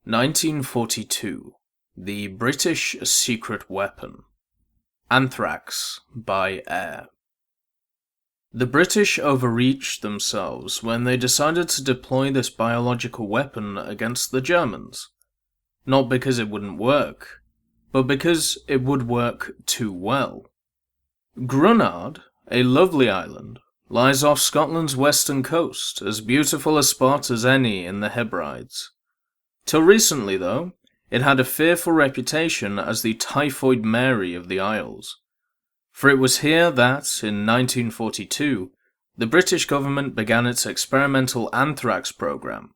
1942. The British Secret Weapon. Anthrax by Air. The British overreached themselves when they decided to deploy this biological weapon against the Germans. Not because it wouldn't work, but because it would work too well. Grunard, a lovely island, lies off Scotland's western coast, as beautiful a spot as any in the Hebrides. Till recently, though, it had a fearful reputation as the Typhoid Mary of the Isles. For it was here that, in 1942, the British government began its experimental anthrax program.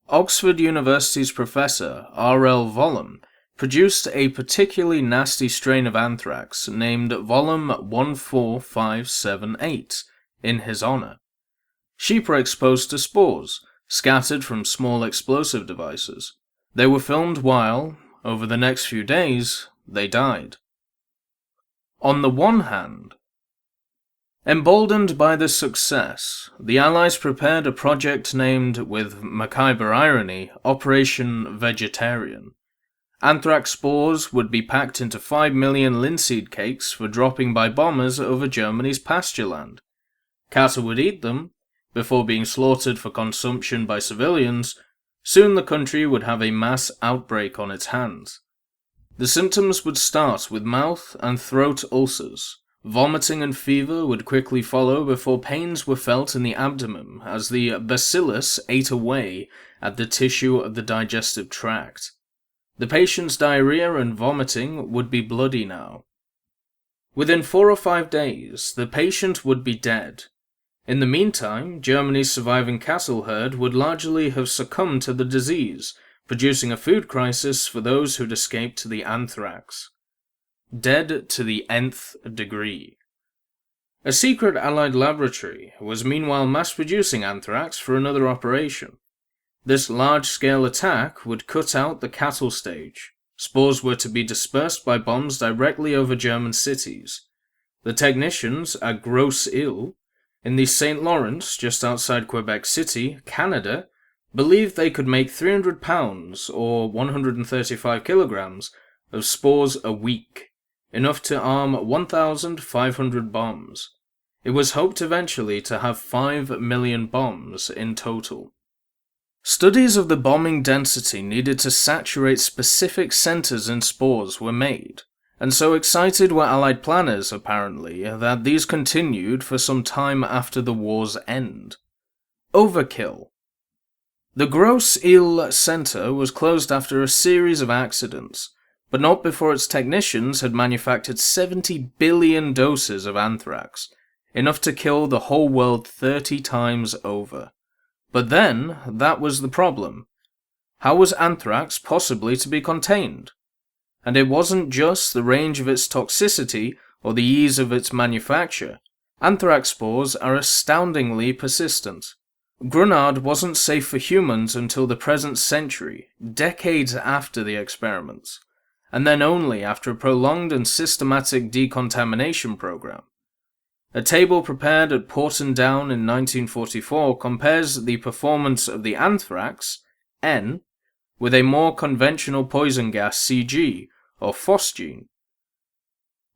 Oxford University's professor R.L. Vollum produced a particularly nasty strain of anthrax named Vollum 14578 in his honour. Sheep were exposed to spores, scattered from small explosive devices. They were filmed while, over the next few days, they died. On the one hand, emboldened by this success, the Allies prepared a project named, with macabre irony, Operation Vegetarian. Anthrax spores would be packed into 5 million linseed cakes for dropping by bombers over Germany's pastureland. Cattle would eat them, before being slaughtered for consumption by civilians. Soon the country would have a mass outbreak on its hands. The symptoms would start with mouth and throat ulcers. Vomiting and fever would quickly follow before pains were felt in the abdomen as the bacillus ate away at the tissue of the digestive tract. The patient's diarrhea and vomiting would be bloody now. Within 4 or 5 days, the patient would be dead. In the meantime, Germany's surviving cattle herd would largely have succumbed to the disease, producing a food crisis for those who'd escaped the anthrax. Dead to the nth degree. A secret Allied laboratory was meanwhile mass-producing anthrax for another operation. This large-scale attack would cut out the cattle stage. Spores were to be dispersed by bombs directly over German cities. The technicians at Gros-Isle, in the St. Lawrence, just outside Quebec City, Canada, believed they could make 300 pounds, or 135 kilograms, of spores a week, enough to arm 1,500 bombs. It was hoped eventually to have 5 million bombs in total. Studies of the bombing density needed to saturate specific centers in spores were made, and so excited were Allied planners, apparently, that these continued for some time after the war's end. Overkill. The Gros-Isle Centre was closed after a series of accidents, but not before its technicians had manufactured 70 billion doses of anthrax, enough to kill the whole world 30 times over. But then, that was the problem. How was anthrax possibly to be contained? And it wasn't just the range of its toxicity or the ease of its manufacture. Anthrax spores are astoundingly persistent. Grunard wasn't safe for humans until the present century, decades after the experiments, and then only after a prolonged and systematic decontamination program. A table prepared at Porton Down in 1944 compares the performance of the anthrax, N, with a more conventional poison gas, Cg, or phosgene.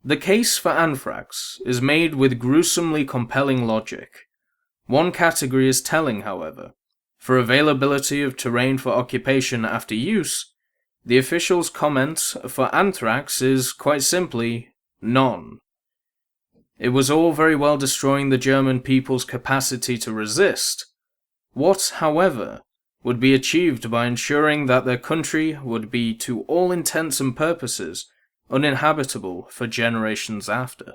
The case for anthrax is made with gruesomely compelling logic. One category is telling, however. For availability of terrain for occupation after use, the official's comment for anthrax is quite simply none. It was all very well destroying the German people's capacity to resist. What, however, would be achieved by ensuring that their country would be, to all intents and purposes, uninhabitable for generations after.